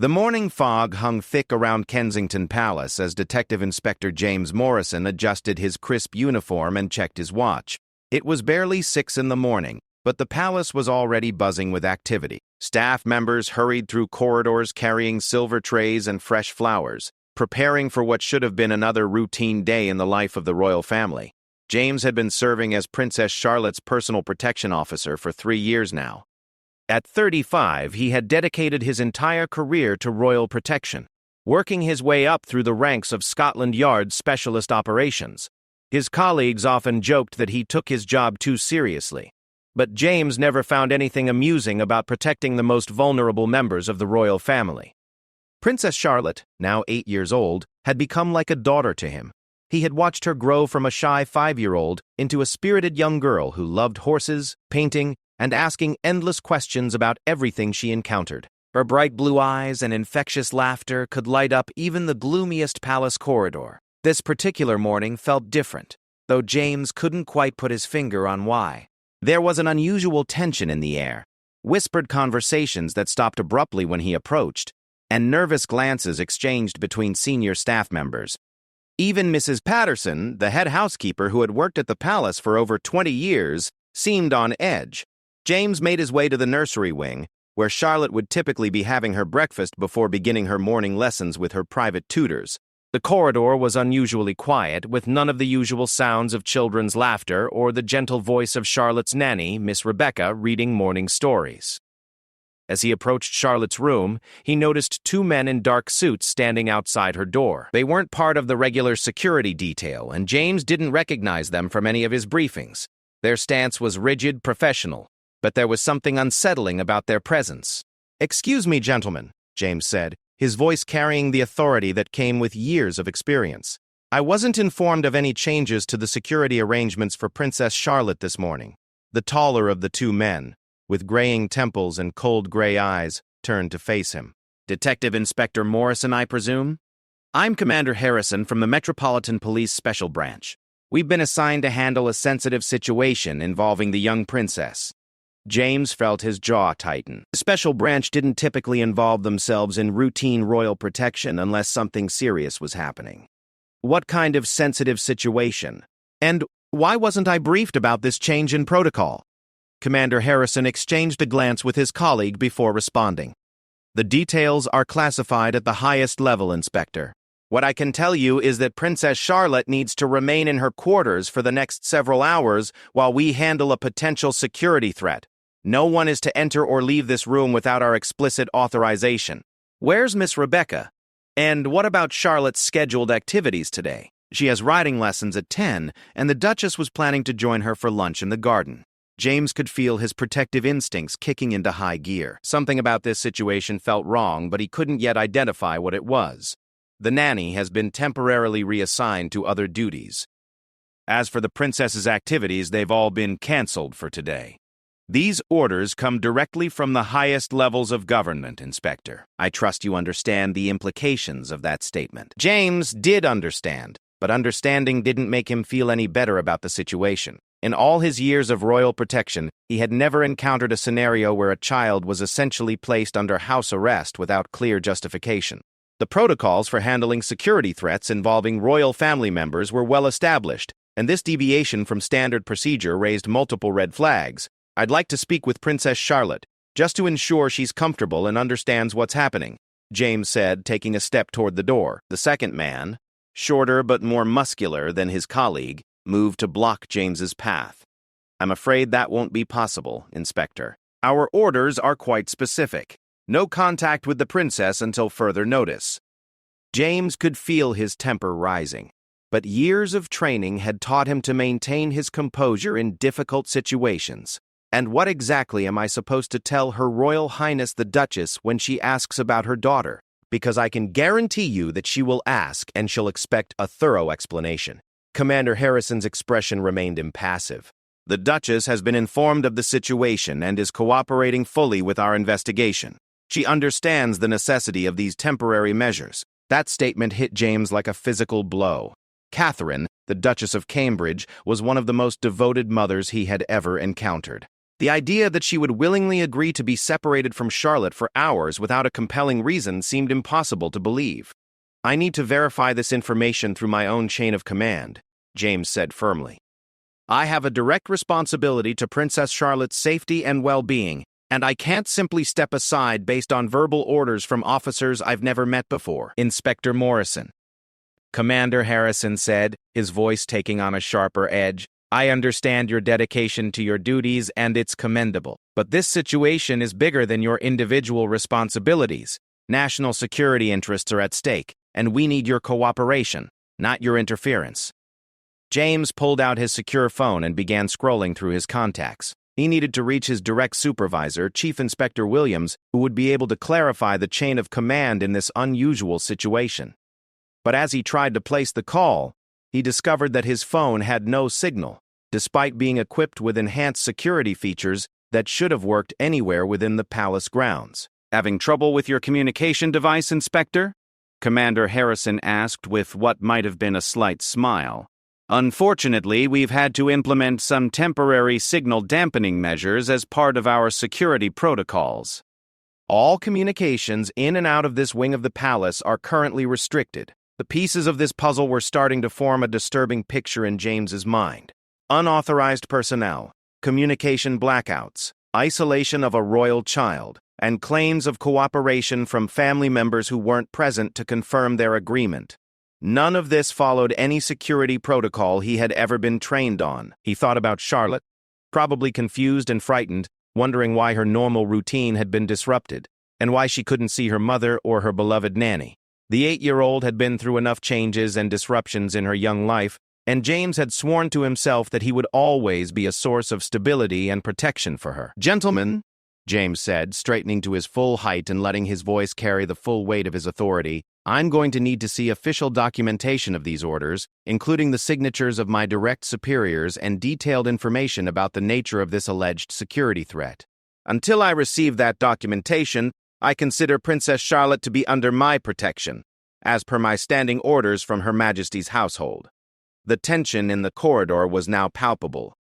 The morning fog hung thick around Kensington Palace as Detective Inspector James Morrison adjusted his crisp uniform and checked his watch. It was barely 6 in the morning, but the palace was already buzzing with activity. Staff members hurried through corridors carrying silver trays and fresh flowers, preparing for what should have been another routine day in the life of the royal family. James had been serving as Princess Charlotte's personal protection officer for 3 years now. At 35, he had dedicated his entire career to royal protection, working his way up through the ranks of Scotland Yard's specialist operations. His colleagues often joked that he took his job too seriously, but James never found anything amusing about protecting the most vulnerable members of the royal family. Princess Charlotte, now 8 years old, had become like a daughter to him. He had watched her grow from a shy 5-year-old into a spirited young girl who loved horses, painting, and asking endless questions about everything she encountered. Her bright blue eyes and infectious laughter could light up even the gloomiest palace corridor. This particular morning felt different, though James couldn't quite put his finger on why. There was an unusual tension in the air, whispered conversations that stopped abruptly when he approached, and nervous glances exchanged between senior staff members. Even Mrs. Patterson, the head housekeeper who had worked at the palace for over 20 years, seemed on edge. James made his way to the nursery wing, where Charlotte would typically be having her breakfast before beginning her morning lessons with her private tutors. The corridor was unusually quiet, with none of the usual sounds of children's laughter or the gentle voice of Charlotte's nanny, Miss Rebecca, reading morning stories. As he approached Charlotte's room, he noticed 2 men in dark suits standing outside her door. They weren't part of the regular security detail, and James didn't recognize them from any of his briefings. Their stance was rigid, professional, but there was something unsettling about their presence. "Excuse me, gentlemen," James said, his voice carrying the authority that came with years of experience. "I wasn't informed of any changes to the security arrangements for Princess Charlotte this morning." The taller of the 2 men, with graying temples and cold gray eyes, turned to face him. "Detective Inspector Morrison, I presume?" "I'm Commander Harrison from the Metropolitan Police Special Branch. We've been assigned to handle a sensitive situation involving the young princess." James felt his jaw tighten. The special branch didn't typically involve themselves in routine royal protection unless something serious was happening. What kind of sensitive situation? And why wasn't I briefed about this change in protocol? Commander Harrison exchanged a glance with his colleague before responding. "The details are classified at the highest level, Inspector. What I can tell you is that Princess Charlotte needs to remain in her quarters for the next several hours while we handle a potential security threat. No one is to enter or leave this room without our explicit authorization." "Where's Miss Rebecca? And what about Charlotte's scheduled activities today? She has riding lessons at 10, and the Duchess was planning to join her for lunch in the garden." James could feel his protective instincts kicking into high gear. Something about this situation felt wrong, but he couldn't yet identify what it was. The nanny has been temporarily reassigned to other duties. As for the princess's activities, they've all been canceled for today. These orders come directly from the highest levels of government, Inspector. I trust you understand the implications of that statement. James did understand, but understanding didn't make him feel any better about the situation. In all his years of royal protection, he had never encountered a scenario where a child was essentially placed under house arrest without clear justification. The protocols for handling security threats involving royal family members were well established, and this deviation from standard procedure raised multiple red flags. "I'd like to speak with Princess Charlotte, just to ensure she's comfortable and understands what's happening," James said, taking a step toward the door. The second man, shorter but more muscular than his colleague, moved to block James's path. "I'm afraid that won't be possible, Inspector. Our orders are quite specific. No contact with the princess until further notice." James could feel his temper rising, but years of training had taught him to maintain his composure in difficult situations. "And what exactly am I supposed to tell Her Royal Highness the Duchess when she asks about her daughter? Because I can guarantee you that she will ask and she'll expect a thorough explanation." Commander Harrison's expression remained impassive. "The Duchess has been informed of the situation and is cooperating fully with our investigation. She understands the necessity of these temporary measures." That statement hit James like a physical blow. Catherine, the Duchess of Cambridge, was one of the most devoted mothers he had ever encountered. The idea that she would willingly agree to be separated from Charlotte for hours without a compelling reason seemed impossible to believe. "I need to verify this information through my own chain of command," James said firmly. "I have a direct responsibility to Princess Charlotte's safety and well-being, and I can't simply step aside based on verbal orders from officers I've never met before." Inspector Morrison. Commander Harrison said, his voice taking on a sharper edge, "I understand your dedication to your duties and it's commendable. But this situation is bigger than your individual responsibilities. National security interests are at stake, and we need your cooperation, not your interference." James pulled out his secure phone and began scrolling through his contacts. He needed to reach his direct supervisor, Chief Inspector Williams, who would be able to clarify the chain of command in this unusual situation. But as he tried to place the call, he discovered that his phone had no signal, despite being equipped with enhanced security features that should have worked anywhere within the palace grounds. "Having trouble with your communication device, Inspector?" Commander Harrison asked with what might have been a slight smile. "Unfortunately, we've had to implement some temporary signal dampening measures as part of our security protocols. All communications in and out of this wing of the palace are currently restricted." The pieces of this puzzle were starting to form a disturbing picture in James's mind. Unauthorized personnel, communication blackouts, isolation of a royal child, and claims of cooperation from family members who weren't present to confirm their agreement. None of this followed any security protocol he had ever been trained on. He thought about Charlotte, probably confused and frightened, wondering why her normal routine had been disrupted, and why she couldn't see her mother or her beloved nanny. The 8-year-old had been through enough changes and disruptions in her young life, and James had sworn to himself that he would always be a source of stability and protection for her. "Gentlemen," James said, straightening to his full height and letting his voice carry the full weight of his authority, "I'm going to need to see official documentation of these orders, including the signatures of my direct superiors and detailed information about the nature of this alleged security threat. Until I receive that documentation, I consider Princess Charlotte to be under my protection, as per my standing orders from Her Majesty's household." The tension in the corridor was now palpable.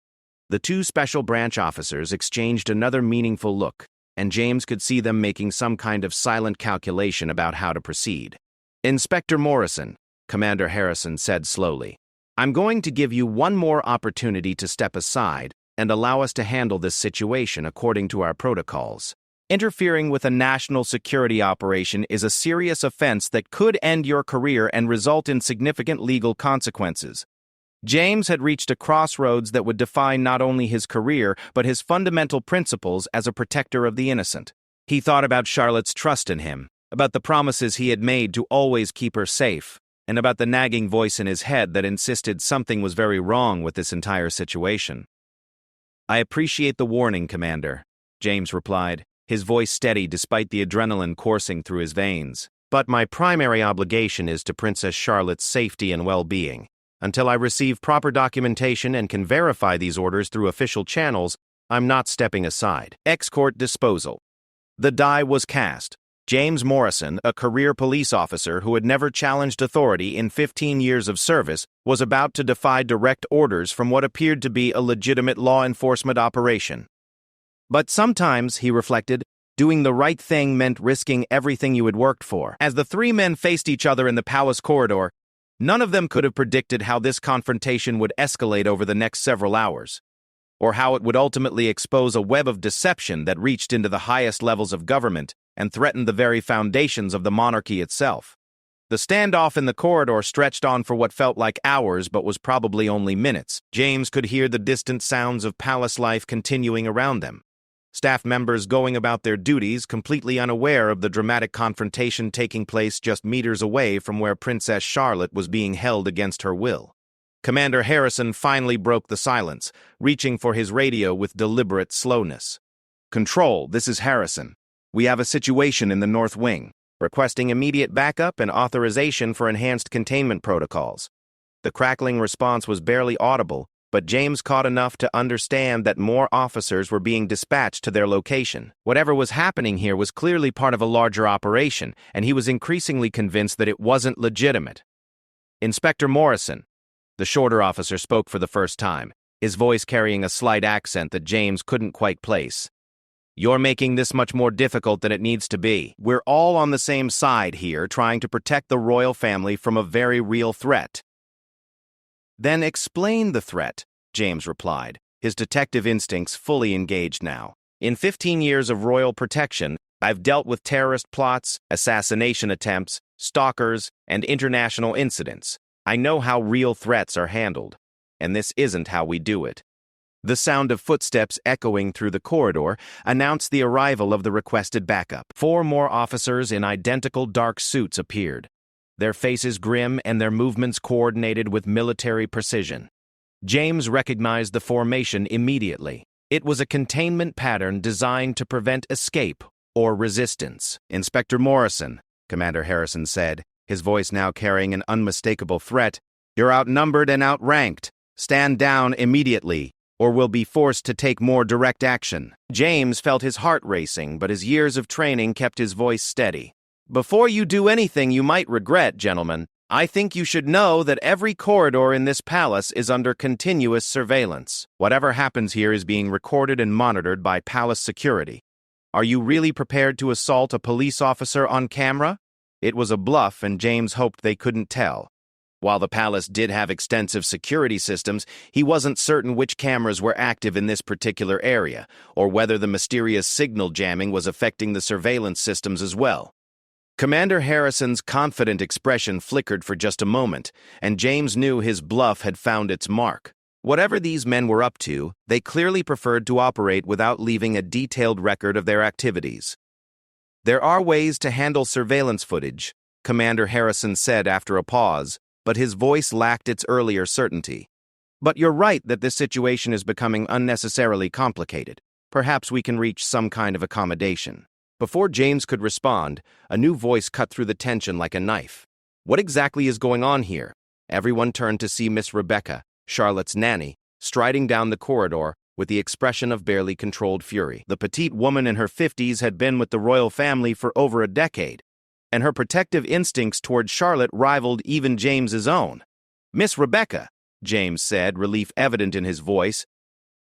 The two special branch officers exchanged another meaningful look, and James could see them making some kind of silent calculation about how to proceed. "Inspector Morrison," Commander Harrison said slowly, "I'm going to give you one more opportunity to step aside and allow us to handle this situation according to our protocols. Interfering with a national security operation is a serious offense that could end your career and result in significant legal consequences." James had reached a crossroads that would define not only his career, but his fundamental principles as a protector of the innocent. He thought about Charlotte's trust in him, about the promises he had made to always keep her safe, and about the nagging voice in his head that insisted something was very wrong with this entire situation. "I appreciate the warning, Commander," James replied, his voice steady despite the adrenaline coursing through his veins. "But my primary obligation is to Princess Charlotte's safety and well-being. Until I receive proper documentation and can verify these orders through official channels, I'm not stepping aside." Ex-court disposal. The die was cast. James Morrison, a career police officer who had never challenged authority in 15 years of service, was about to defy direct orders from what appeared to be a legitimate law enforcement operation. But sometimes, he reflected, doing the right thing meant risking everything you had worked for. As the three men faced each other in the palace corridor, none of them could have predicted how this confrontation would escalate over the next several hours, or how it would ultimately expose a web of deception that reached into the highest levels of government and threatened the very foundations of the monarchy itself. The standoff in the corridor stretched on for what felt like hours but was probably only minutes. James could hear the distant sounds of palace life continuing around them. Staff members going about their duties, completely unaware of the dramatic confrontation taking place just meters away from where Princess Charlotte was being held against her will. Commander Harrison finally broke the silence, reaching for his radio with deliberate slowness. "Control, this is Harrison. We have a situation in the North Wing, requesting immediate backup and authorization for enhanced containment protocols." The crackling response was barely audible, but James caught enough to understand that more officers were being dispatched to their location. Whatever was happening here was clearly part of a larger operation, and he was increasingly convinced that it wasn't legitimate. "Inspector Morrison," the shorter officer spoke for the first time, his voice carrying a slight accent that James couldn't quite place. "You're making this much more difficult than it needs to be. We're all on the same side here, trying to protect the royal family from a very real threat." "Then explain the threat," James replied, his detective instincts fully engaged now. "In 15 years of royal protection, I've dealt with terrorist plots, assassination attempts, stalkers, and international incidents. I know how real threats are handled, and this isn't how we do it." The sound of footsteps echoing through the corridor announced the arrival of the requested backup. 4 more officers in identical dark suits appeared, their faces grim and their movements coordinated with military precision. James recognized the formation immediately. It was a containment pattern designed to prevent escape or resistance. "Inspector Morrison," Commander Harrison said, his voice now carrying an unmistakable threat, "you're outnumbered and outranked. Stand down immediately, or we'll be forced to take more direct action." James felt his heart racing, but his years of training kept his voice steady. "Before you do anything you might regret, gentlemen, I think you should know that every corridor in this palace is under continuous surveillance. Whatever happens here is being recorded and monitored by palace security. Are you really prepared to assault a police officer on camera?" It was a bluff, and James hoped they couldn't tell. While the palace did have extensive security systems, he wasn't certain which cameras were active in this particular area, or whether the mysterious signal jamming was affecting the surveillance systems as well. Commander Harrison's confident expression flickered for just a moment, and James knew his bluff had found its mark. Whatever these men were up to, they clearly preferred to operate without leaving a detailed record of their activities. "There are ways to handle surveillance footage," Commander Harrison said after a pause, but his voice lacked its earlier certainty. "But you're right that this situation is becoming unnecessarily complicated. Perhaps we can reach some kind of accommodation." Before James could respond, a new voice cut through the tension like a knife. "What exactly is going on here?" Everyone turned to see Miss Rebecca, Charlotte's nanny, striding down the corridor with the expression of barely controlled fury. The petite woman in her 50s had been with the royal family for over a decade, and her protective instincts toward Charlotte rivaled even James's own. "Miss Rebecca," James said, relief evident in his voice,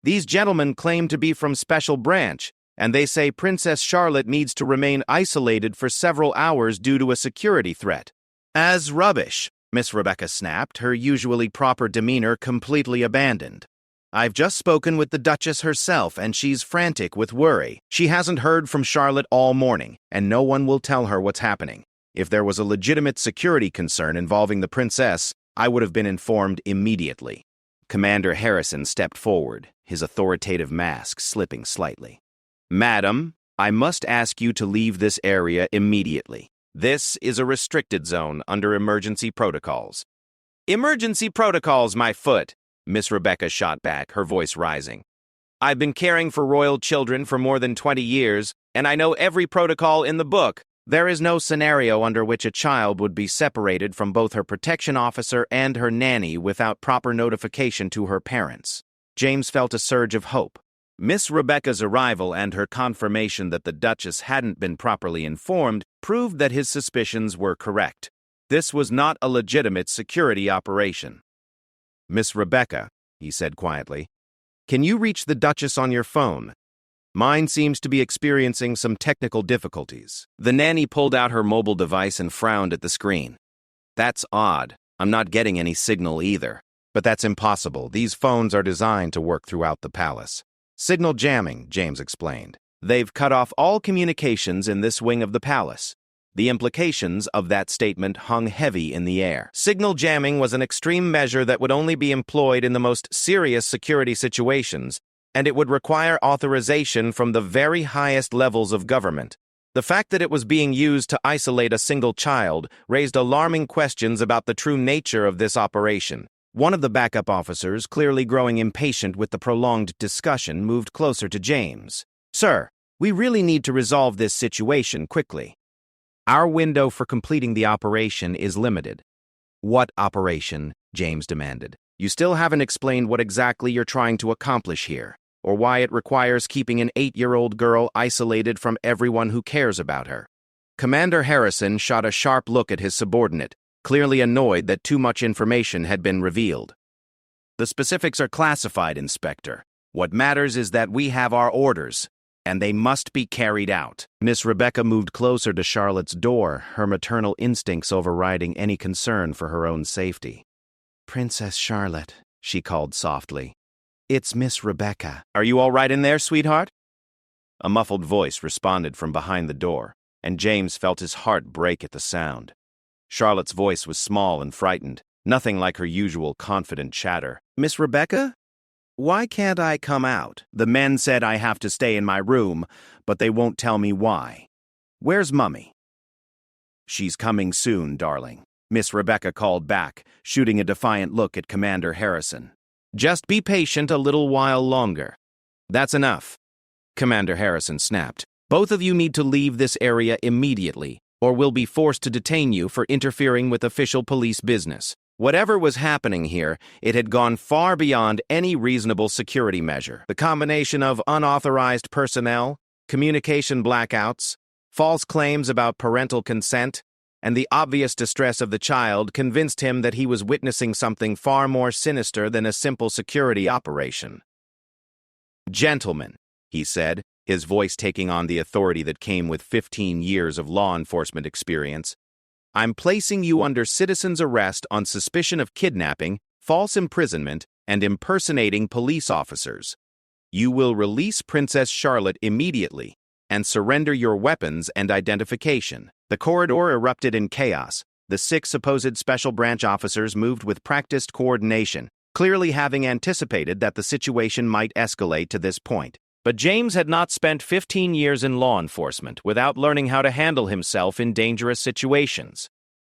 "these gentlemen claim to be from Special Branch, and they say Princess Charlotte needs to remain isolated for several hours due to a security threat." "As rubbish," Miss Rebecca snapped, her usually proper demeanor completely abandoned. "I've just spoken with the Duchess herself, and she's frantic with worry. She hasn't heard from Charlotte all morning, and no one will tell her what's happening. If there was a legitimate security concern involving the princess, I would have been informed immediately." Commander Harrison stepped forward, his authoritative mask slipping slightly. "Madam, I must ask you to leave this area immediately. This is a restricted zone under emergency protocols." "Emergency protocols, my foot!" Miss Rebecca shot back, her voice rising. "I've been caring for royal children for more than 20 years, and I know every protocol in the book. There is no scenario under which a child would be separated from both her protection officer and her nanny without proper notification to her parents." James felt a surge of hope. Miss Rebecca's arrival and her confirmation that the Duchess hadn't been properly informed proved that his suspicions were correct. This was not a legitimate security operation. "Miss Rebecca," he said quietly, "can you reach the Duchess on your phone? Mine seems to be experiencing some technical difficulties." The nanny pulled out her mobile device and frowned at the screen. "That's odd. I'm not getting any signal either." "But that's impossible. These phones are designed to work throughout the palace." "Signal jamming," James explained. "They've cut off all communications in this wing of the palace." The implications of that statement hung heavy in the air. Signal jamming was an extreme measure that would only be employed in the most serious security situations, and it would require authorization from the very highest levels of government. The fact that it was being used to isolate a single child raised alarming questions about the true nature of this operation. One of the backup officers, clearly growing impatient with the prolonged discussion, moved closer to James. "Sir, we really need to resolve this situation quickly. Our window for completing the operation is limited." "What operation?" James demanded. "You still haven't explained what exactly you're trying to accomplish here, or why it requires keeping an 8-year-old girl isolated from everyone who cares about her." Commander Harrison shot a sharp look at his subordinate, clearly annoyed that too much information had been revealed. The specifics are classified, Inspector. What matters is that we have our orders, and they must be carried out. Miss Rebecca moved closer to Charlotte's door, her maternal instincts overriding any concern for her own safety. "Princess Charlotte," she called softly. "It's Miss Rebecca." "Are you all right in there, sweetheart?" A muffled voice responded from behind the door, and James felt his heart break at the sound. Charlotte's voice was small and frightened, nothing like her usual confident chatter. "Miss Rebecca? Why can't I come out? The men said I have to stay in my room, but they won't tell me why. Where's Mummy?" "She's coming soon, darling," Miss Rebecca called back, shooting a defiant look at Commander Harrison. "Just be patient a little while longer." "That's enough," Commander Harrison snapped. "Both of you need to leave this area immediately, or we'll be forced to detain you for interfering with official police business." Whatever was happening here, it had gone far beyond any reasonable security measure. The combination of unauthorized personnel, communication blackouts, false claims about parental consent, and the obvious distress of the child convinced him that he was witnessing something far more sinister than a simple security operation. "Gentlemen," he said, his voice taking on the authority that came with 15 years of law enforcement experience, "I'm placing you under citizen's arrest on suspicion of kidnapping, false imprisonment, and impersonating police officers. You will release Princess Charlotte immediately and surrender your weapons and identification." The corridor erupted in chaos. The 6 supposed special branch officers moved with practiced coordination, clearly having anticipated that the situation might escalate to this point. But James had not spent 15 years in law enforcement without learning how to handle himself in dangerous situations.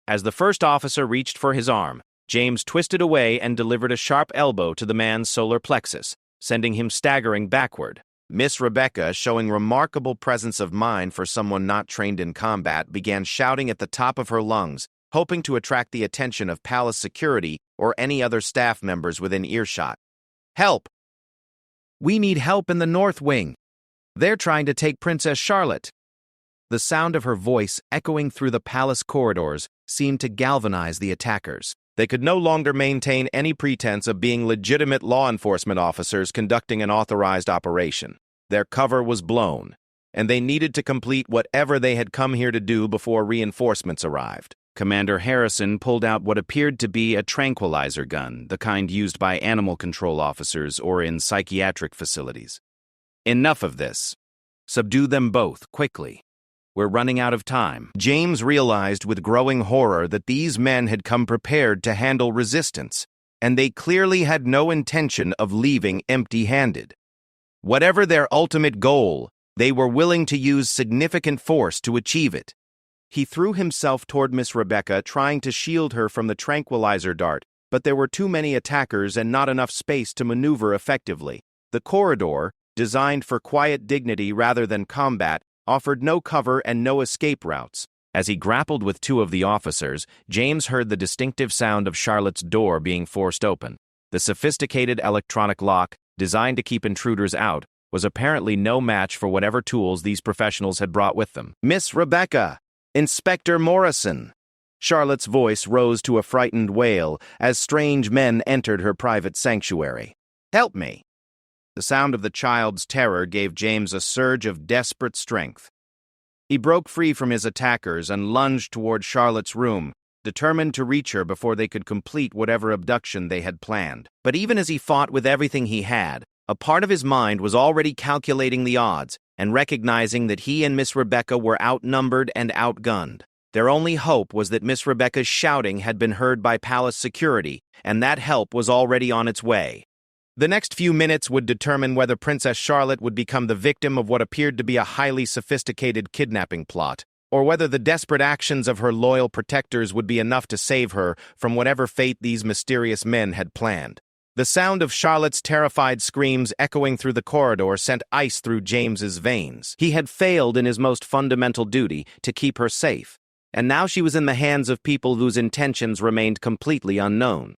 As the first officer reached for his arm, James twisted away and delivered a sharp elbow to the man's solar plexus, sending him staggering backward. Miss Rebecca, showing remarkable presence of mind for someone not trained in combat, began shouting at the top of her lungs, hoping to attract the attention of palace security or any other staff members within earshot. "Help! We need help in the North Wing. They're trying to take Princess Charlotte." The sound of her voice echoing through the palace corridors seemed to galvanize the attackers. They could no longer maintain any pretense of being legitimate law enforcement officers conducting an authorized operation. Their cover was blown, and they needed to complete whatever they had come here to do before reinforcements arrived. Commander Harrison pulled out what appeared to be a tranquilizer gun, the kind used by animal control officers or in psychiatric facilities. "Enough of this. Subdue them both, quickly. We're running out of time." James realized with growing horror that these men had come prepared to handle resistance, and they clearly had no intention of leaving empty-handed. Whatever their ultimate goal, they were willing to use significant force to achieve it. He threw himself toward Miss Rebecca, trying to shield her from the tranquilizer dart, but there were too many attackers and not enough space to maneuver effectively. The corridor, designed for quiet dignity rather than combat, offered no cover and no escape routes. As he grappled with 2 of the officers, James heard the distinctive sound of Charlotte's door being forced open. The sophisticated electronic lock, designed to keep intruders out, was apparently no match for whatever tools these professionals had brought with them. "Miss Rebecca! Inspector Morrison!" Charlotte's voice rose to a frightened wail as strange men entered her private sanctuary. "Help me!" The sound of the child's terror gave James a surge of desperate strength. He broke free from his attackers and lunged toward Charlotte's room, determined to reach her before they could complete whatever abduction they had planned. But even as he fought with everything he had, a part of his mind was already calculating the odds and recognizing that he and Miss Rebecca were outnumbered and outgunned. Their only hope was that Miss Rebecca's shouting had been heard by palace security, and that help was already on its way. The next few minutes would determine whether Princess Charlotte would become the victim of what appeared to be a highly sophisticated kidnapping plot, or whether the desperate actions of her loyal protectors would be enough to save her from whatever fate these mysterious men had planned. The sound of Charlotte's terrified screams echoing through the corridor sent ice through James's veins. He had failed in his most fundamental duty, to keep her safe, and now she was in the hands of people whose intentions remained completely unknown.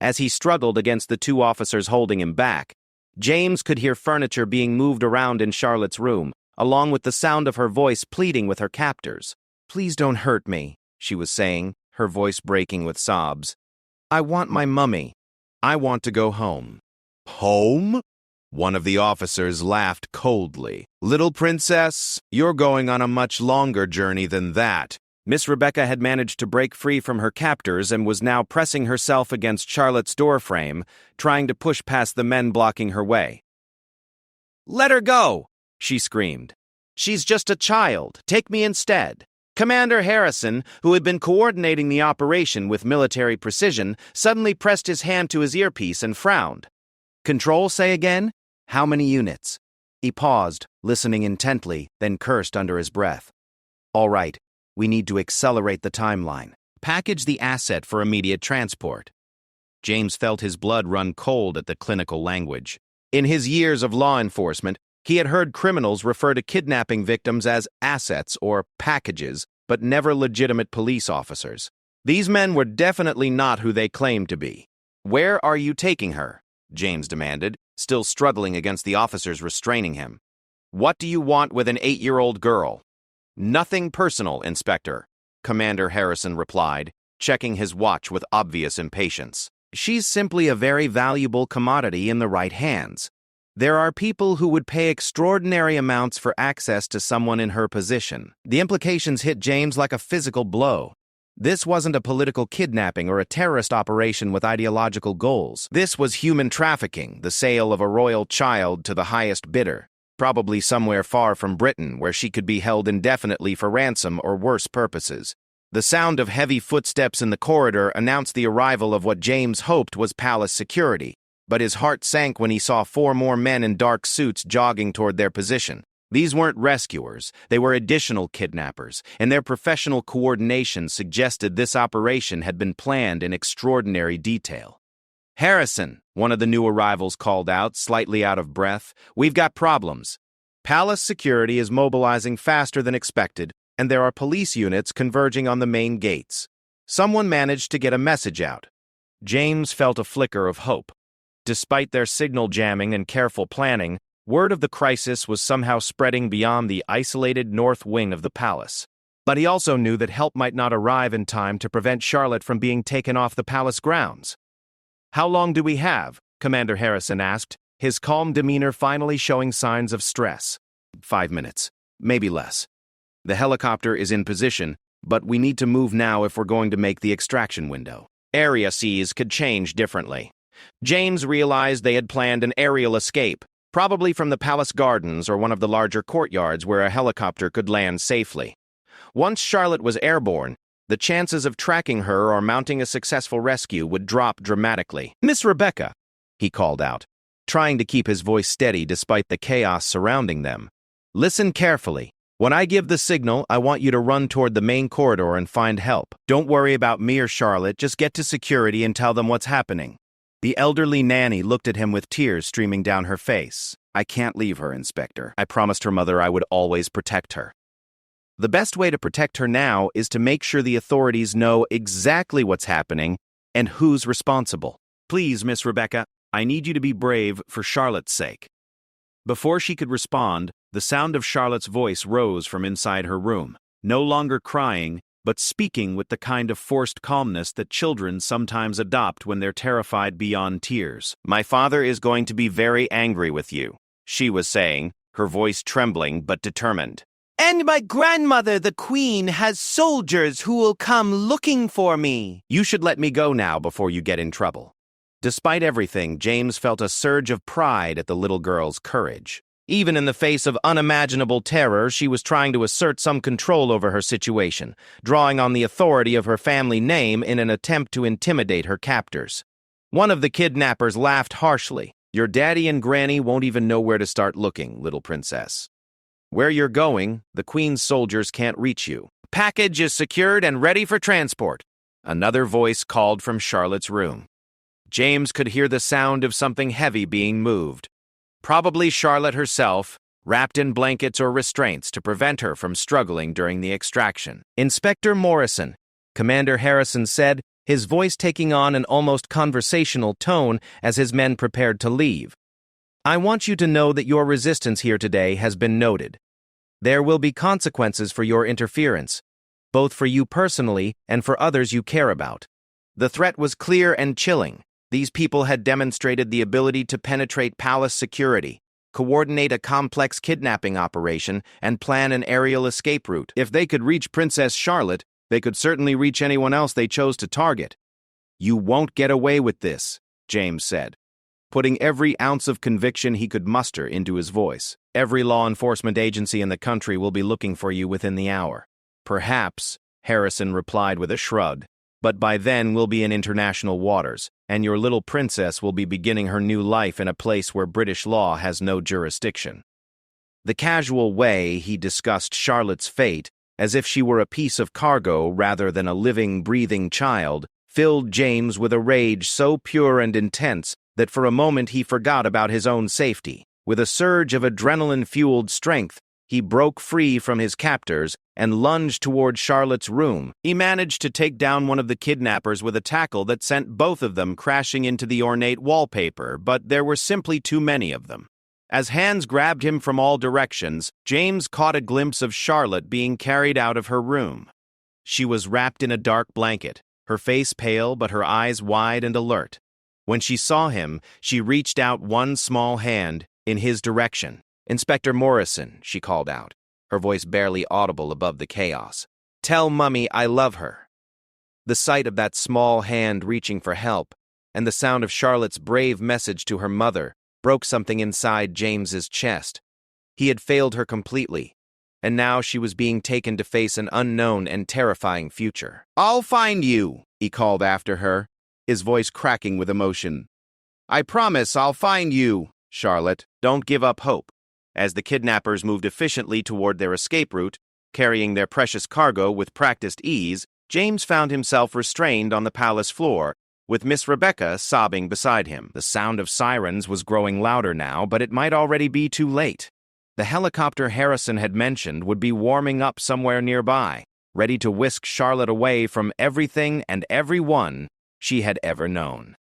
As he struggled against the 2 officers holding him back, James could hear furniture being moved around in Charlotte's room, along with the sound of her voice pleading with her captors. "Please don't hurt me," she was saying, her voice breaking with sobs. "I want my mummy." I want to go home. Home? One of the officers laughed coldly. Little princess, you're going on a much longer journey than that. Miss Rebecca had managed to break free from her captors and was now pressing herself against Charlotte's doorframe, trying to push past the men blocking her way. "Let her go!" she screamed. "She's just a child. Take me instead." Commander Harrison, who had been coordinating the operation with military precision, suddenly pressed his hand to his earpiece and frowned. "Control, say again? How many units?" He paused, listening intently, then cursed under his breath. "All right, we need to accelerate the timeline. Package the asset for immediate transport." James felt his blood run cold at the clinical language. In his years of law enforcement, he had heard criminals refer to kidnapping victims as assets or packages, but never legitimate police officers. These men were definitely not who they claimed to be. "Where are you taking her?" James demanded, still struggling against the officers restraining him. "What do you want with an 8-year-old girl?" "Nothing personal, Inspector," Commander Harrison replied, checking his watch with obvious impatience. "She's simply a very valuable commodity in the right hands. There are people who would pay extraordinary amounts for access to someone in her position." The implications hit James like a physical blow. This wasn't a political kidnapping or a terrorist operation with ideological goals. This was human trafficking, the sale of a royal child to the highest bidder, probably somewhere far from Britain where she could be held indefinitely for ransom or worse purposes. The sound of heavy footsteps in the corridor announced the arrival of what James hoped was palace security, but his heart sank when he saw 4 more men in dark suits jogging toward their position. These weren't rescuers, they were additional kidnappers, and their professional coordination suggested this operation had been planned in extraordinary detail. "Harrison," one of the new arrivals called out, slightly out of breath, "we've got problems. Palace security is mobilizing faster than expected, and there are police units converging on the main gates. Someone managed to get a message out." James felt a flicker of hope. Despite their signal jamming and careful planning, word of the crisis was somehow spreading beyond the isolated north wing of the palace. But he also knew that help might not arrive in time to prevent Charlotte from being taken off the palace grounds. "How long do we have?" Commander Harrison asked, his calm demeanor finally showing signs of stress. 5 minutes, maybe less. The helicopter is in position, but we need to move now if we're going to make the extraction window. Area Cs could change differently. James realized they had planned an aerial escape, probably from the palace gardens or one of the larger courtyards where a helicopter could land safely. Once Charlotte was airborne, the chances of tracking her or mounting a successful rescue would drop dramatically. "Miss Rebecca," he called out, trying to keep his voice steady despite the chaos surrounding them. "Listen carefully. When I give the signal, I want you to run toward the main corridor and find help. Don't worry about me or Charlotte, just get to security and tell them what's happening." The elderly nanny looked at him with tears streaming down her face. "I can't leave her, Inspector. I promised her mother I would always protect her." "The best way to protect her now is to make sure the authorities know exactly what's happening and who's responsible. Please, Miss Rebecca, I need you to be brave for Charlotte's sake." Before she could respond, the sound of Charlotte's voice rose from inside her room, no longer crying, but speaking with the kind of forced calmness that children sometimes adopt when they're terrified beyond tears. "My father is going to be very angry with you," she was saying, her voice trembling but determined. "And my grandmother, the queen, has soldiers who will come looking for me." "You should let me go now before you get in trouble." Despite everything, James felt a surge of pride at the little girl's courage. Even in the face of unimaginable terror, she was trying to assert some control over her situation, drawing on the authority of her family name in an attempt to intimidate her captors. One of the kidnappers laughed harshly. "Your daddy and granny won't even know where to start looking, little princess. Where you're going, the queen's soldiers can't reach you. Package is secured and ready for transport." Another voice called from Charlotte's room. James could hear the sound of something heavy being moved. Probably Charlotte herself, wrapped in blankets or restraints to prevent her from struggling during the extraction. "Inspector Morrison," Commander Harrison said, his voice taking on an almost conversational tone as his men prepared to leave. "I want you to know that your resistance here today has been noted. There will be consequences for your interference, both for you personally and for others you care about. The threat was clear and chilling. These people had demonstrated the ability to penetrate palace security, coordinate a complex kidnapping operation, and plan an aerial escape route. If they could reach Princess Charlotte, they could certainly reach anyone else they chose to target. "You won't get away with this," James said, putting every ounce of conviction he could muster into his voice. "Every law enforcement agency in the country will be looking for you within the hour." "Perhaps," Harrison replied with a shrug, "but by then we'll be in international waters, and your little princess will be beginning her new life in a place where British law has no jurisdiction." The casual way he discussed Charlotte's fate, as if she were a piece of cargo rather than a living, breathing child, filled James with a rage so pure and intense that for a moment he forgot about his own safety. With a surge of adrenaline-fueled strength, he broke free from his captors and lunged toward Charlotte's room. He managed to take down one of the kidnappers with a tackle that sent both of them crashing into the ornate wallpaper, but there were simply too many of them. As hands grabbed him from all directions, James caught a glimpse of Charlotte being carried out of her room. She was wrapped in a dark blanket, her face pale but her eyes wide and alert. When she saw him, she reached out one small hand in his direction. "Inspector Morrison," she called out, her voice barely audible above the chaos. "Tell Mummy I love her." The sight of that small hand reaching for help, and the sound of Charlotte's brave message to her mother, broke something inside James's chest. He had failed her completely, and now she was being taken to face an unknown and terrifying future. "I'll find you," he called after her, his voice cracking with emotion. "I promise I'll find you, Charlotte. Don't give up hope." As the kidnappers moved efficiently toward their escape route, carrying their precious cargo with practiced ease, James found himself restrained on the palace floor, with Miss Rebecca sobbing beside him. The sound of sirens was growing louder now, but it might already be too late. The helicopter Harrison had mentioned would be warming up somewhere nearby, ready to whisk Charlotte away from everything and everyone she had ever known.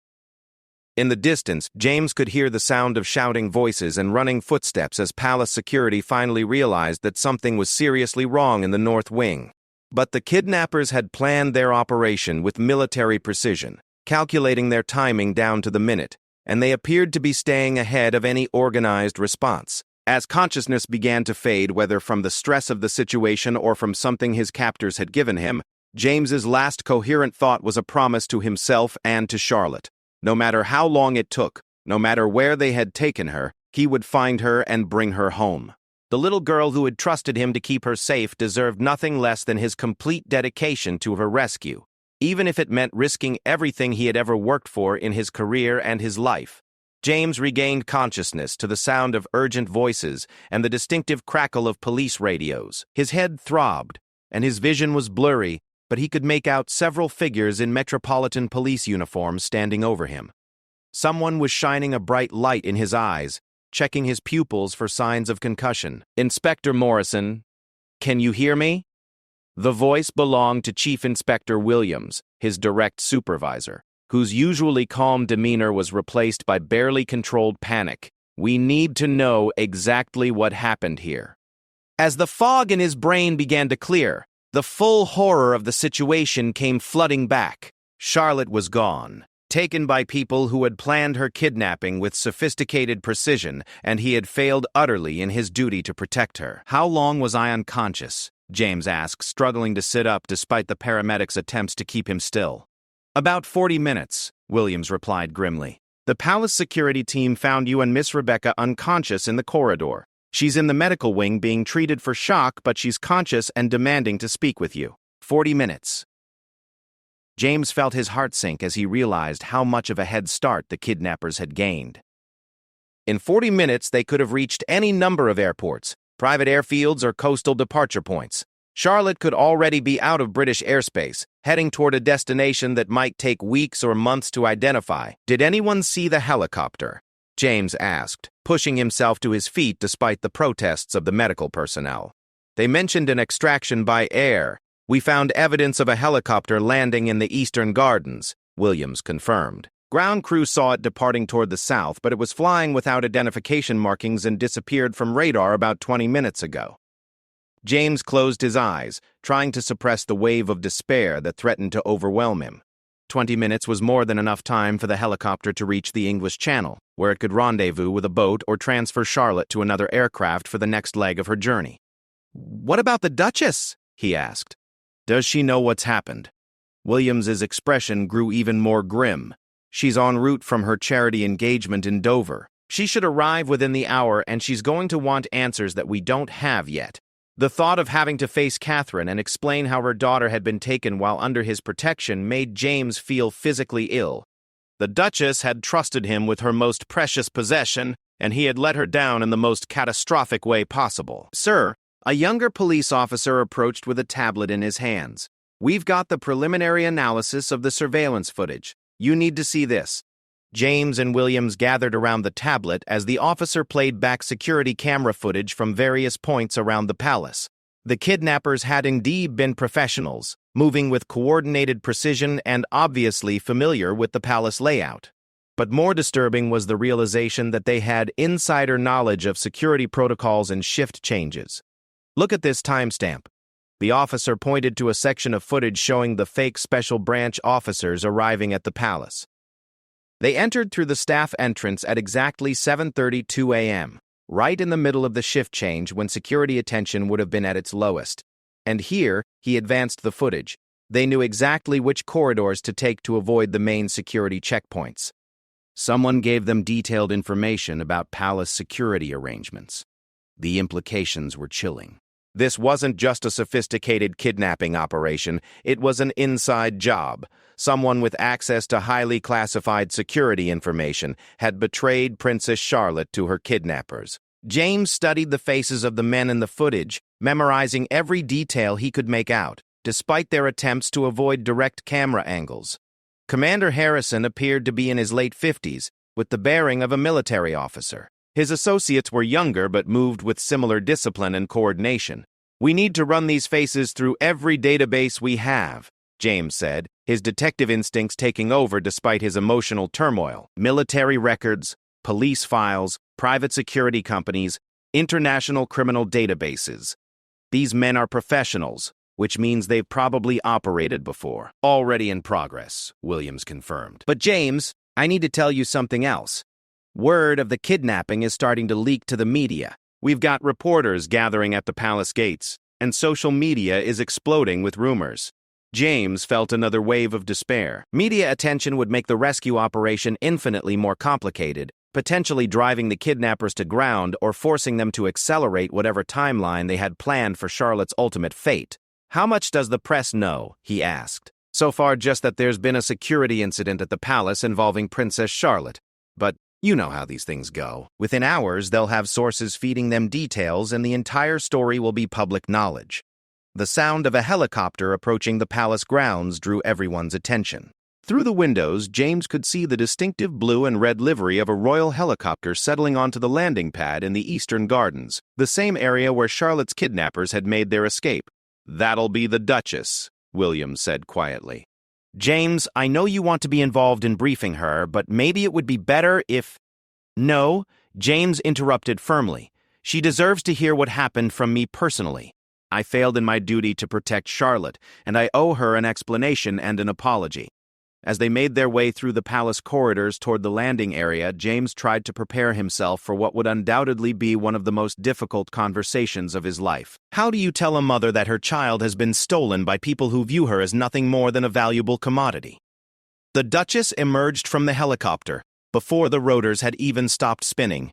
In the distance, James could hear the sound of shouting voices and running footsteps as palace security finally realized that something was seriously wrong in the North Wing. But the kidnappers had planned their operation with military precision, calculating their timing down to the minute, and they appeared to be staying ahead of any organized response. As consciousness began to fade, whether from the stress of the situation or from something his captors had given him, James's last coherent thought was a promise to himself and to Charlotte. No matter how long it took, no matter where they had taken her, he would find her and bring her home. The little girl who had trusted him to keep her safe deserved nothing less than his complete dedication to her rescue, even if it meant risking everything he had ever worked for in his career and his life. James regained consciousness to the sound of urgent voices and the distinctive crackle of police radios. His head throbbed, and his vision was blurry, but he could make out several figures in Metropolitan Police uniforms standing over him. Someone was shining a bright light in his eyes, checking his pupils for signs of concussion. "Inspector Morrison, can you hear me?" The voice belonged to Chief Inspector Williams, his direct supervisor, whose usually calm demeanor was replaced by barely controlled panic. "We need to know exactly what happened here." As the fog in his brain began to clear, the full horror of the situation came flooding back. Charlotte was gone, taken by people who had planned her kidnapping with sophisticated precision, and he had failed utterly in his duty to protect her. "How long was I unconscious?" James asked, struggling to sit up despite the paramedics' attempts to keep him still. "About 40 minutes, Williams replied grimly. "The palace security team found you and Miss Rebecca unconscious in the corridor. She's in the medical wing being treated for shock, but she's conscious and demanding to speak with you. 40 minutes. James felt his heart sink as he realized how much of a head start the kidnappers had gained. In 40 minutes, they could have reached any number of airports, private airfields or coastal departure points. Charlotte could already be out of British airspace, heading toward a destination that might take weeks or months to identify. "Did anyone see the helicopter?" James asked, pushing himself to his feet despite the protests of the medical personnel. "They mentioned an extraction by air. We found evidence of a helicopter landing in the Eastern Gardens," Williams confirmed. "Ground crew saw it departing toward the south, but it was flying without identification markings and disappeared from radar about 20 minutes ago." James closed his eyes, trying to suppress the wave of despair that threatened to overwhelm him. 20 minutes was more than enough time for the helicopter to reach the English Channel, where it could rendezvous with a boat or transfer Charlotte to another aircraft for the next leg of her journey. "What about the Duchess?" he asked. "Does she know what's happened?" Williams's expression grew even more grim. "She's en route from her charity engagement in Dover. She should arrive within the hour, and she's going to want answers that we don't have yet." The thought of having to face Catherine and explain how her daughter had been taken while under his protection made James feel physically ill. The Duchess had trusted him with her most precious possession, and he had let her down in the most catastrophic way possible. "Sir," a younger police officer approached with a tablet in his hands. "We've got the preliminary analysis of the surveillance footage. You need to see this." James and Williams gathered around the tablet as the officer played back security camera footage from various points around the palace. The kidnappers had indeed been professionals, moving with coordinated precision and obviously familiar with the palace layout. But more disturbing was the realization that they had insider knowledge of security protocols and shift changes. "Look at this timestamp." The officer pointed to a section of footage showing the fake special branch officers arriving at the palace. They entered through the staff entrance at exactly 7:32 a.m., right in the middle of the shift change when security attention would have been at its lowest. And here, he advanced the footage. They knew exactly which corridors to take to avoid the main security checkpoints. Someone gave them detailed information about palace security arrangements. The implications were chilling. This wasn't just a sophisticated kidnapping operation, it was an inside job. Someone with access to highly classified security information had betrayed Princess Charlotte to her kidnappers. James studied the faces of the men in the footage, memorizing every detail he could make out, despite their attempts to avoid direct camera angles. Commander Harrison appeared to be in his late 50s, with the bearing of a military officer. His associates were younger but moved with similar discipline and coordination. "We need to run these faces through every database we have," James said, his detective instincts taking over despite his emotional turmoil. "Military records, police files, private security companies, international criminal databases. These men are professionals, which means they've probably operated before." "Already in progress," Williams confirmed. "But James, I need to tell you something else. Word of the kidnapping is starting to leak to the media. We've got reporters gathering at the palace gates, and social media is exploding with rumors." James felt another wave of despair. Media attention would make the rescue operation infinitely more complicated, potentially driving the kidnappers to ground or forcing them to accelerate whatever timeline they had planned for Charlotte's ultimate fate. "How much does the press know?" he asked. "So far, just that there's been a security incident at the palace involving Princess Charlotte. But you know how these things go. Within hours, they'll have sources feeding them details, and the entire story will be public knowledge." The sound of a helicopter approaching the palace grounds drew everyone's attention. Through the windows, James could see the distinctive blue and red livery of a royal helicopter settling onto the landing pad in the Eastern Gardens, the same area where Charlotte's kidnappers had made their escape. "That'll be the Duchess," Williams said quietly. "James, I know you want to be involved in briefing her, but maybe it would be better if—" "No," James interrupted firmly. "She deserves to hear what happened from me personally. I failed in my duty to protect Charlotte, and I owe her an explanation and an apology." As they made their way through the palace corridors toward the landing area, James tried to prepare himself for what would undoubtedly be one of the most difficult conversations of his life. How do you tell a mother that her child has been stolen by people who view her as nothing more than a valuable commodity? The Duchess emerged from the helicopter, before the rotors had even stopped spinning.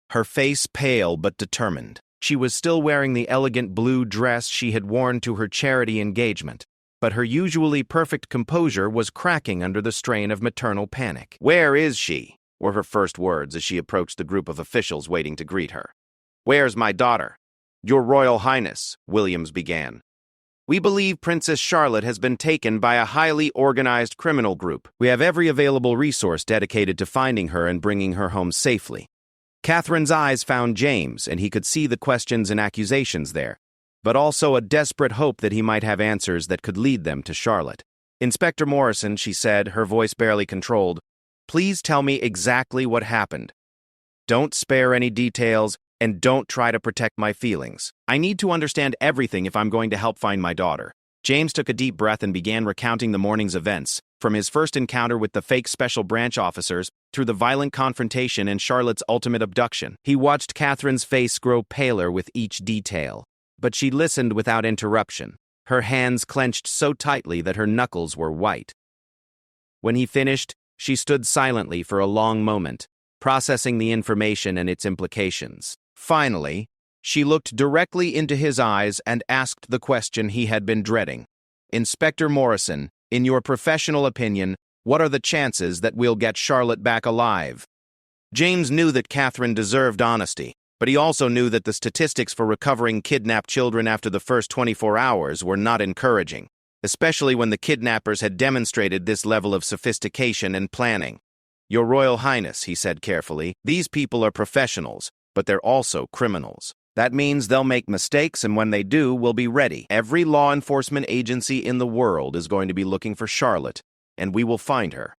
Her face pale but determined. She was still wearing the elegant blue dress she had worn to her charity engagement, but her usually perfect composure was cracking under the strain of maternal panic. "Where is she?" were her first words as she approached the group of officials waiting to greet her. "Where's my daughter?" "Your Royal Highness," Williams began. "We believe Princess Charlotte has been taken by a highly organized criminal group. We have every available resource dedicated to finding her and bringing her home safely." Catherine's eyes found James, and he could see the questions and accusations there, but also a desperate hope that he might have answers that could lead them to Charlotte. "Inspector Morrison," she said, her voice barely controlled, "please tell me exactly what happened. Don't spare any details, and don't try to protect my feelings. I need to understand everything if I'm going to help find my daughter." James took a deep breath and began recounting the morning's events, from his first encounter with the fake special branch officers through the violent confrontation and Charlotte's ultimate abduction. He watched Catherine's face grow paler with each detail, but she listened without interruption, her hands clenched so tightly that her knuckles were white. When he finished, she stood silently for a long moment, processing the information and its implications. Finally, she looked directly into his eyes and asked the question he had been dreading. "Inspector Morrison, in your professional opinion, what are the chances that we'll get Charlotte back alive?" James knew that Catherine deserved honesty, but he also knew that the statistics for recovering kidnapped children after the first 24 hours were not encouraging, especially when the kidnappers had demonstrated this level of sophistication and planning. "Your Royal Highness," he said carefully, "these people are professionals, but they're also criminals. That means they'll make mistakes, and when they do, we'll be ready. Every law enforcement agency in the world is going to be looking for Charlotte, and we will find her."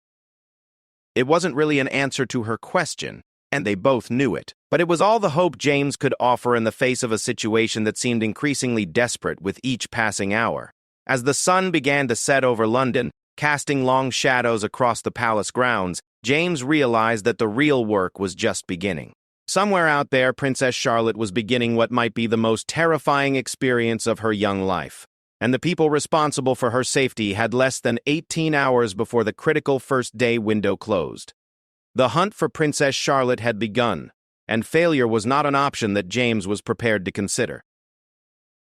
It wasn't really an answer to her question, and they both knew it, but it was all the hope James could offer in the face of a situation that seemed increasingly desperate with each passing hour. As the sun began to set over London, casting long shadows across the palace grounds, James realized that the real work was just beginning. Somewhere out there, Princess Charlotte was beginning what might be the most terrifying experience of her young life, and the people responsible for her safety had less than 18 hours before the critical first-day window closed. The hunt for Princess Charlotte had begun, and failure was not an option that James was prepared to consider.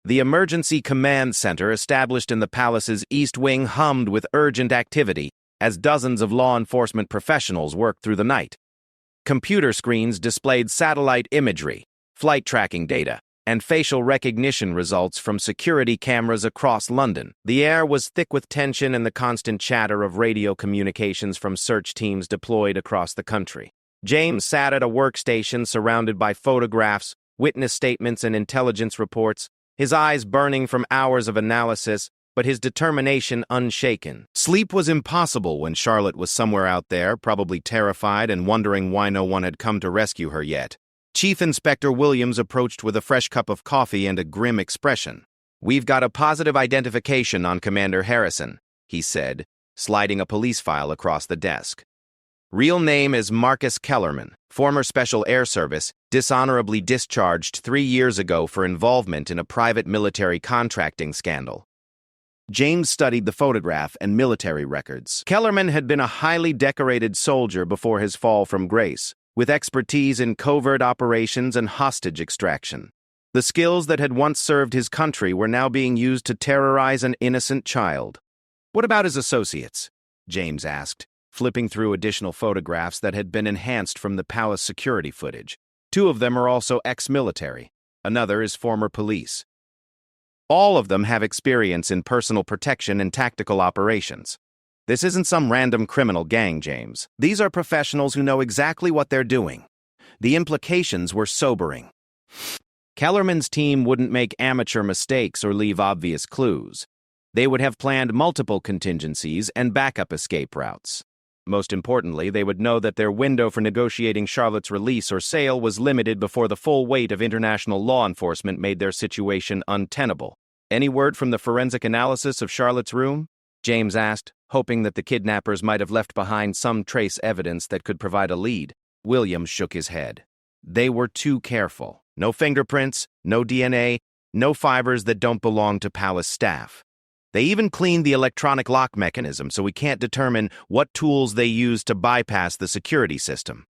The emergency command center established in the palace's east wing hummed with urgent activity as dozens of law enforcement professionals worked through the night. Computer screens displayed satellite imagery, flight tracking data, and facial recognition results from security cameras across London. The air was thick with tension and the constant chatter of radio communications from search teams deployed across the country. James sat at a workstation surrounded by photographs, witness statements, and intelligence reports, his eyes burning from hours of analysis, but his determination unshaken. Sleep was impossible when Charlotte was somewhere out there, probably terrified and wondering why no one had come to rescue her yet. Chief Inspector Williams approached with a fresh cup of coffee and a grim expression. "We've got a positive identification on Commander Harrison," he said, sliding a police file across the desk. "Real name is Marcus Kellerman, former Special Air Service, dishonorably discharged 3 years ago for involvement in a private military contracting scandal." James studied the photograph and military records. Kellerman had been a highly decorated soldier before his fall from grace, with expertise in covert operations and hostage extraction. The skills that had once served his country were now being used to terrorize an innocent child. "What about his associates?" James asked, flipping through additional photographs that had been enhanced from the palace security footage. 2 of them are also ex-military. Another is former police. All of them have experience in personal protection and tactical operations. This isn't some random criminal gang, James. These are professionals who know exactly what they're doing. The implications were sobering. Kellerman's team wouldn't make amateur mistakes or leave obvious clues. They would have planned multiple contingencies and backup escape routes. Most importantly, they would know that their window for negotiating Charlotte's release or sale was limited before the full weight of international law enforcement made their situation untenable. "Any word from the forensic analysis of Charlotte's room?" James asked, hoping that the kidnappers might have left behind some trace evidence that could provide a lead. Williams shook his head. They were too careful. No fingerprints, no DNA, no fibers that don't belong to palace staff. They even cleaned the electronic lock mechanism, so we can't determine what tools they used to bypass the security system.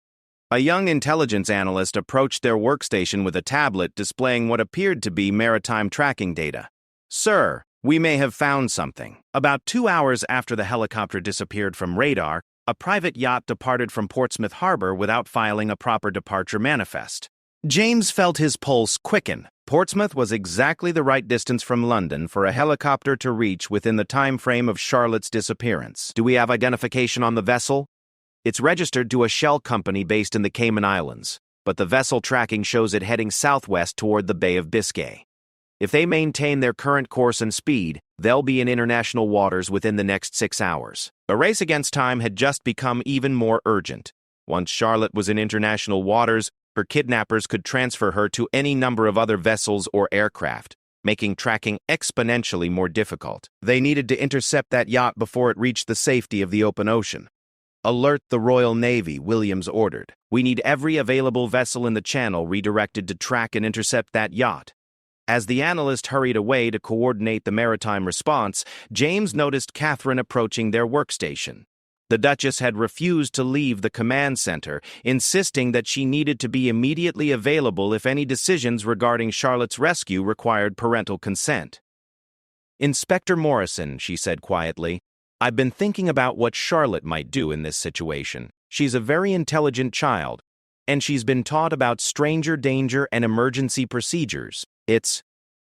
A young intelligence analyst approached their workstation with a tablet displaying what appeared to be maritime tracking data. "Sir, we may have found something." About 2 hours after the helicopter disappeared from radar, a private yacht departed from Portsmouth Harbor without filing a proper departure manifest. James felt his pulse quicken. Portsmouth was exactly the right distance from London for a helicopter to reach within the time frame of Charlotte's disappearance. "Do we have identification on the vessel?" "It's registered to a shell company based in the Cayman Islands, but the vessel tracking shows it heading southwest toward the Bay of Biscay. If they maintain their current course and speed, they'll be in international waters within the next 6 hours." A race against time had just become even more urgent. Once Charlotte was in international waters, her kidnappers could transfer her to any number of other vessels or aircraft. making tracking exponentially more difficult. They needed to intercept that yacht before it reached the safety of the open ocean. "Alert the Royal Navy," Williams ordered. "We need every available vessel in the channel redirected to track and intercept that yacht." As the analyst hurried away to coordinate the maritime response, James noticed Catherine approaching their workstation. The Duchess had refused to leave the command center, insisting that she needed to be immediately available if any decisions regarding Charlotte's rescue required parental consent. "Inspector Morrison," she said quietly, "I've been thinking about what Charlotte might do in this situation. She's a very intelligent child, and she's been taught about stranger danger and emergency procedures.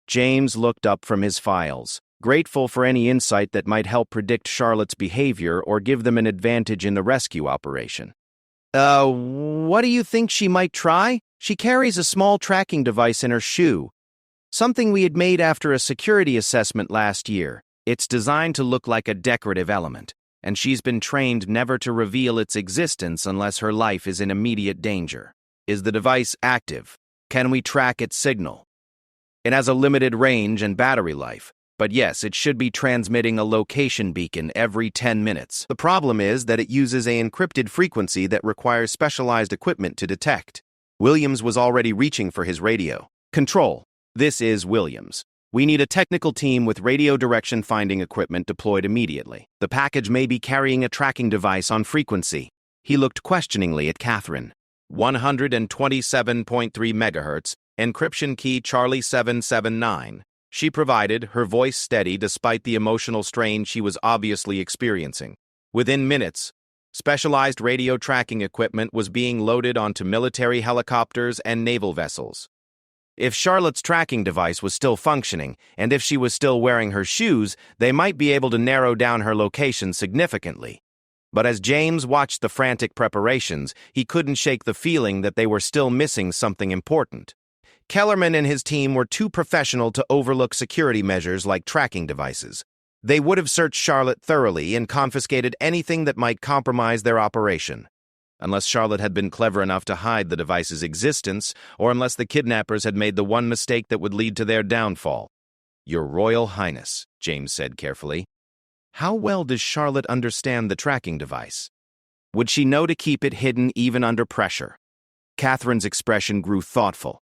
James looked up from his files, grateful for any insight that might help predict Charlotte's behavior or give them an advantage in the rescue operation. What do you think she might try? She carries a small tracking device in her shoe. Something we had made after a security assessment last year. It's designed to look like a decorative element, and she's been trained never to reveal its existence unless her life is in immediate danger. Is the device active? Can we track its signal? It has a limited range and battery life, but yes, it should be transmitting a location beacon every 10 minutes. The problem is that it uses an encrypted frequency that requires specialized equipment to detect." Williams was already reaching for his radio. "Control, this is Williams. We need a technical team with radio direction finding equipment deployed immediately. The package may be carrying a tracking device on frequency." He looked questioningly at Catherine. 127.3 megahertz, encryption key Charlie 779. She provided, her voice steady despite the emotional strain she was obviously experiencing. Within minutes, specialized radio tracking equipment was being loaded onto military helicopters and naval vessels. If Charlotte's tracking device was still functioning, and if she was still wearing her shoes, they might be able to narrow down her location significantly. But as James watched the frantic preparations, he couldn't shake the feeling that they were still missing something important. Kellerman and his team were too professional to overlook security measures like tracking devices. They would have searched Charlotte thoroughly and confiscated anything that might compromise their operation. Unless Charlotte had been clever enough to hide the device's existence, or unless the kidnappers had made the one mistake that would lead to their downfall. "Your Royal Highness," James said carefully, "how well does Charlotte understand the tracking device? Would she know to keep it hidden even under pressure?" Catherine's expression grew thoughtful.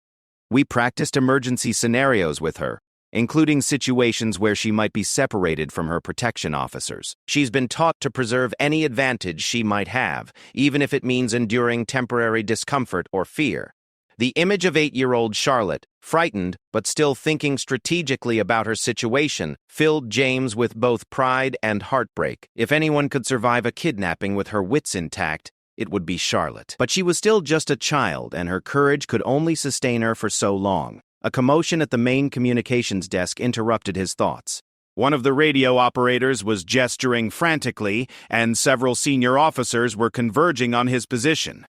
"We practiced emergency scenarios with her, including situations where she might be separated from her protection officers. She's been taught to preserve any advantage she might have, even if it means enduring temporary discomfort or fear." The image of 8-year-old Charlotte, frightened but still thinking strategically about her situation, filled James with both pride and heartbreak. If anyone could survive a kidnapping with her wits intact, it would be Charlotte. But she was still just a child, and her courage could only sustain her for so long. A commotion at the main communications desk interrupted his thoughts. One of the radio operators was gesturing frantically, and several senior officers were converging on his position.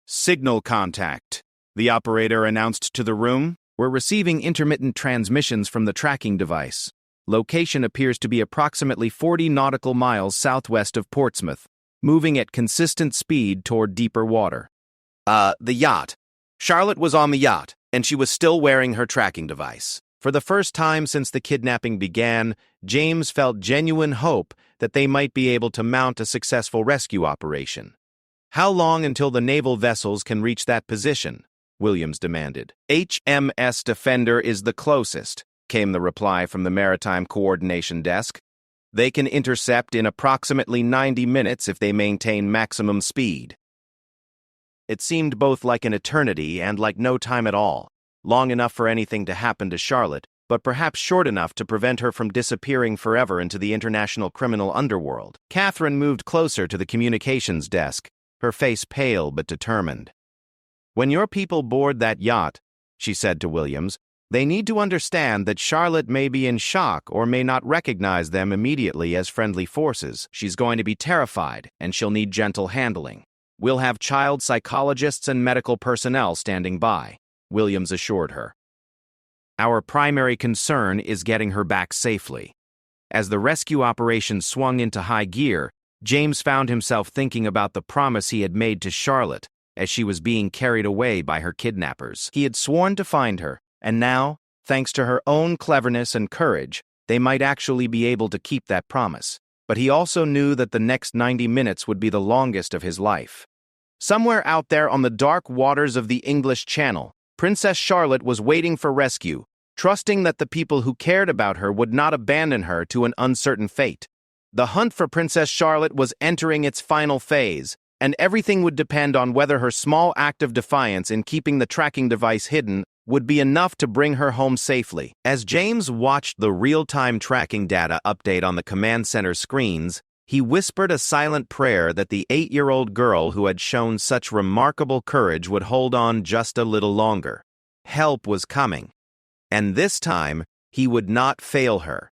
"Signal contact," the operator announced to the room. "We're receiving intermittent transmissions from the tracking device. Location appears to be approximately 40 nautical miles southwest of Portsmouth, moving at consistent speed toward deeper water." The yacht. Charlotte was on the yacht, and she was still wearing her tracking device. For the first time since the kidnapping began, James felt genuine hope that they might be able to mount a successful rescue operation. "How long until the naval vessels can reach that position?" Williams demanded. "HMS Defender is the closest," came the reply from the Maritime Coordination Desk. "They can intercept in approximately 90 minutes if they maintain maximum speed." It seemed both like an eternity and like no time at all, long enough for anything to happen to Charlotte, but perhaps short enough to prevent her from disappearing forever into the international criminal underworld. Catherine moved closer to the communications desk, her face pale but determined. "When your people board that yacht," she said to Williams, "they need to understand that Charlotte may be in shock or may not recognize them immediately as friendly forces. She's going to be terrified, and she'll need gentle handling. We'll have child psychologists and medical personnel standing by," Williams assured her. "Our primary concern is getting her back safely." As the rescue operation swung into high gear, James found himself thinking about the promise he had made to Charlotte as she was being carried away by her kidnappers. He had sworn to find her, and now, Thanks to her own cleverness and courage, they might actually be able to keep that promise. But he also knew that the next 90 minutes would be the longest of his life. Somewhere out there on the dark waters of the English Channel, Princess Charlotte was waiting for rescue, trusting that the people who cared about her would not abandon her to an uncertain fate. The hunt for Princess Charlotte was entering its final phase, and everything would depend on whether her small act of defiance in keeping the tracking device hidden would be enough to bring her home safely. As James watched the real-time tracking data update on the command center screens, he whispered a silent prayer that the 8-year-old girl who had shown such remarkable courage would hold on just a little longer. Help was coming, and this time he would not fail her.